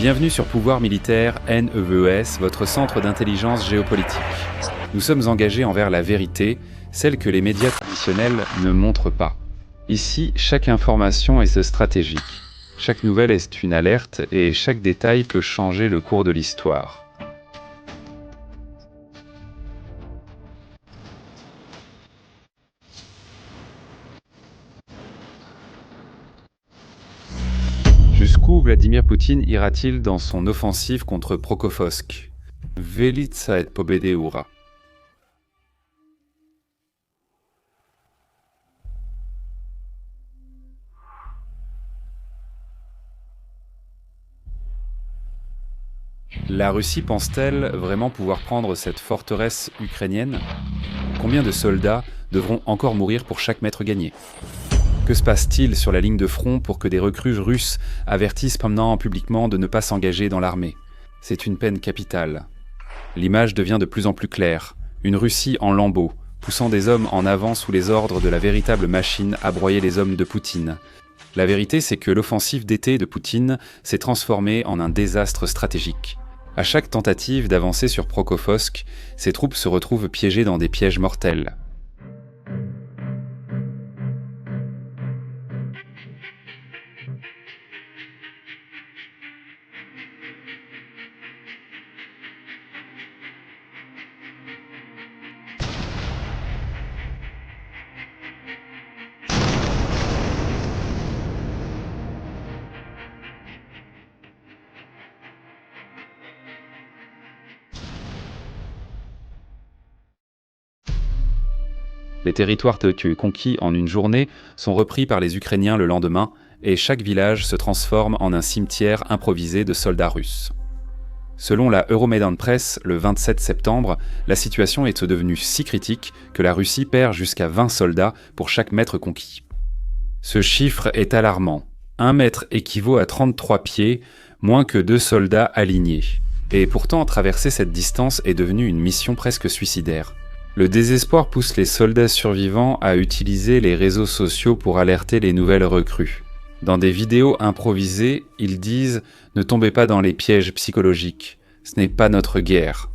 Bienvenue sur Pouvoir Militaire NEVES, votre centre d'intelligence géopolitique. Nous sommes engagés envers la vérité, celle que les médias traditionnels ne montrent pas. Ici, chaque information est stratégique. Chaque nouvelle est une alerte et chaque détail peut changer le cours de l'histoire. Jusqu'où Vladimir Poutine ira-t-il dans son offensive contre Prokhorovsk? Velitsa et Pobedeura. La Russie pense-t-elle vraiment pouvoir prendre cette forteresse ukrainienne? Combien de soldats devront encore mourir pour chaque mètre gagné? Que se passe-t-il sur la ligne de front pour que des recrues russes avertissent maintenant publiquement de ne pas s'engager dans l'armée? C'est une peine capitale. L'image devient de plus en plus claire. Une Russie en lambeaux, poussant des hommes en avant sous les ordres de la véritable machine à broyer les hommes de Poutine. La vérité, c'est que l'offensive d'été de Poutine s'est transformée en un désastre stratégique. À chaque tentative d'avancer sur Prokhorovsk, ses troupes se retrouvent piégées dans des pièges mortels. Les territoires conquis en une journée sont repris par les Ukrainiens le lendemain et chaque village se transforme en un cimetière improvisé de soldats russes. Selon la Euromaidan Press, le 27 septembre, la situation est devenue si critique que la Russie perd jusqu'à 20 soldats pour chaque mètre conquis. Ce chiffre est alarmant. 1 mètre équivaut à 33 pieds, moins que 2 soldats alignés. Et pourtant, traverser cette distance est devenu une mission presque suicidaire. Le désespoir pousse les soldats survivants à utiliser les réseaux sociaux pour alerter les nouvelles recrues. Dans des vidéos improvisées, ils disent « Ne tombez pas dans les pièges psychologiques, ce n'est pas notre guerre ».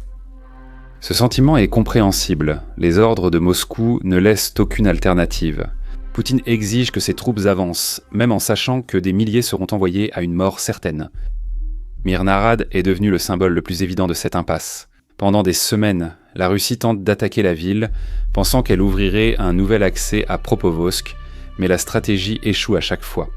Ce sentiment est compréhensible, les ordres de Moscou ne laissent aucune alternative. Poutine exige que ses troupes avancent, même en sachant que des milliers seront envoyés à une mort certaine. Myrnarad est devenu le symbole le plus évident de cette impasse. Pendant des semaines, la Russie tente d'attaquer la ville, pensant qu'elle ouvrirait un nouvel accès à Prokhorovsk, mais la stratégie échoue à chaque fois.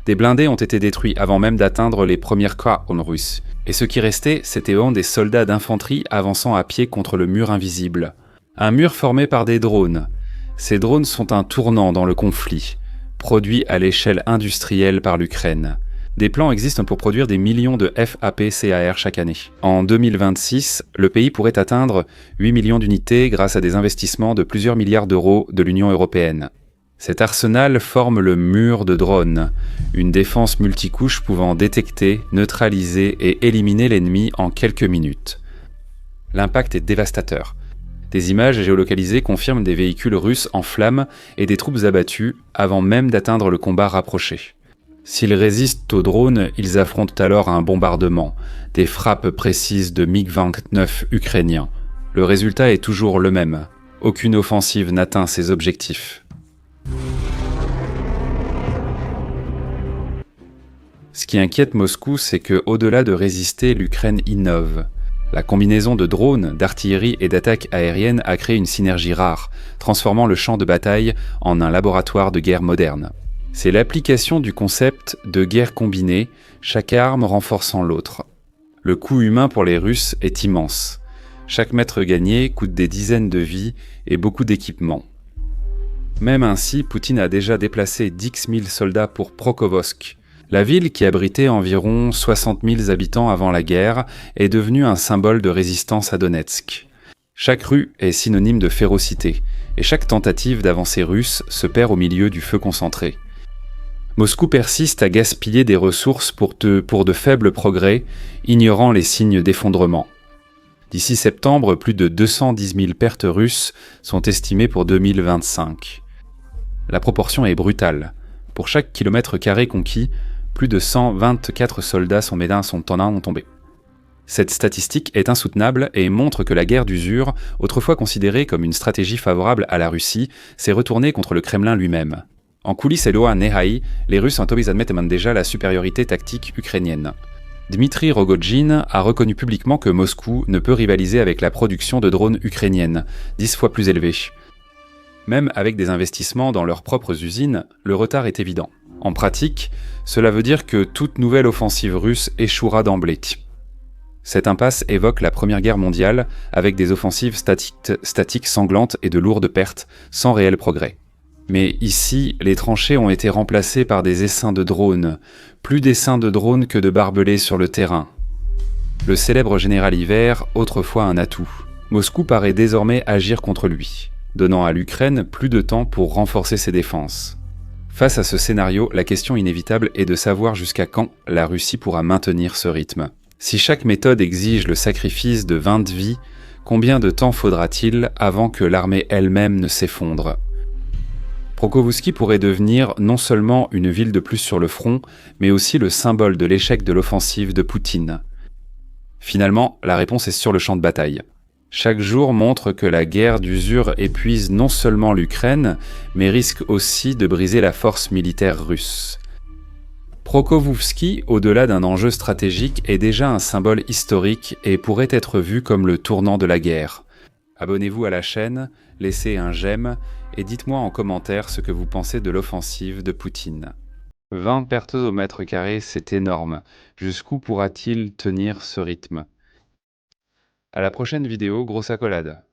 Des blindés ont été détruits avant même d'atteindre les premières colonnes russes, et ce qui restait, c'était des soldats d'infanterie avançant à pied contre le mur invisible. Un mur formé par des drones. Ces drones sont un tournant dans le conflit, produit à l'échelle industrielle par l'Ukraine. Des plans existent pour produire des millions de FAP-CAR chaque année. En 2026, le pays pourrait atteindre 8 millions d'unités grâce à des investissements de plusieurs milliards d'euros de l'Union européenne. Cet arsenal forme le mur de drones, une défense multicouche pouvant détecter, neutraliser et éliminer l'ennemi en quelques minutes. L'impact est dévastateur. Des images géolocalisées confirment des véhicules russes en flammes et des troupes abattues avant même d'atteindre le combat rapproché. S'ils résistent aux drones, ils affrontent alors un bombardement, des frappes précises de MiG-29 ukrainiens. Le résultat est toujours le même. Aucune offensive n'atteint ses objectifs. Ce qui inquiète Moscou, c'est que, au-delà de résister, l'Ukraine innove. La combinaison de drones, d'artillerie et d'attaques aériennes a créé une synergie rare, transformant le champ de bataille en un laboratoire de guerre moderne. C'est l'application du concept de guerre combinée, chaque arme renforçant l'autre. Le coût humain pour les Russes est immense. Chaque mètre gagné coûte des dizaines de vies et beaucoup d'équipements. Même ainsi, Poutine a déjà déplacé 10 000 soldats pour Prokhorovsk. La ville, qui abritait environ 60 000 habitants avant la guerre, est devenue un symbole de résistance à Donetsk. Chaque rue est synonyme de férocité, et chaque tentative d'avancée russe se perd au milieu du feu concentré. Moscou persiste à gaspiller des ressources pour de faibles progrès, ignorant les signes d'effondrement. D'ici septembre, plus de 210 000 pertes russes sont estimées pour 2025. La proportion est brutale. Pour chaque kilomètre carré conquis, plus de 124 soldats sont tombé. Cette statistique est insoutenable et montre que la guerre d'usure, autrefois considérée comme une stratégie favorable à la Russie, s'est retournée contre le Kremlin lui-même. En coulisses et loin Nehai, les Russes admettent déjà la supériorité tactique ukrainienne. Dmitri Rogodjin a reconnu publiquement que Moscou ne peut rivaliser avec la production de drones ukrainiennes, 10 fois plus élevée. Même avec des investissements dans leurs propres usines, le retard est évident. En pratique, cela veut dire que toute nouvelle offensive russe échouera d'emblée. Cette impasse évoque la Première Guerre mondiale, avec des offensives statiques sanglantes et de lourdes pertes, sans réel progrès. Mais ici, les tranchées ont été remplacées par des essaims de drones, plus d'essaims de drones que de barbelés sur le terrain. Le célèbre général Hiver, autrefois un atout. Moscou paraît désormais agir contre lui, donnant à l'Ukraine plus de temps pour renforcer ses défenses. Face à ce scénario, la question inévitable est de savoir jusqu'à quand la Russie pourra maintenir ce rythme. Si chaque méthode exige le sacrifice de 20 vies, combien de temps faudra-t-il avant que l'armée elle-même ne s'effondre ? Pokrovski pourrait devenir non seulement une ville de plus sur le front, mais aussi le symbole de l'échec de l'offensive de Poutine. Finalement, la réponse est sur le champ de bataille. Chaque jour montre que la guerre d'usure épuise non seulement l'Ukraine, mais risque aussi de briser la force militaire russe. Pokrovski, au-delà d'un enjeu stratégique, est déjà un symbole historique et pourrait être vu comme le tournant de la guerre. Abonnez-vous à la chaîne, laissez un j'aime et dites-moi en commentaire ce que vous pensez de l'offensive de Poutine. 20 pertes au mètre carré, c'est énorme. Jusqu'où pourra-t-il tenir ce rythme ? À la prochaine vidéo, grosse accolade.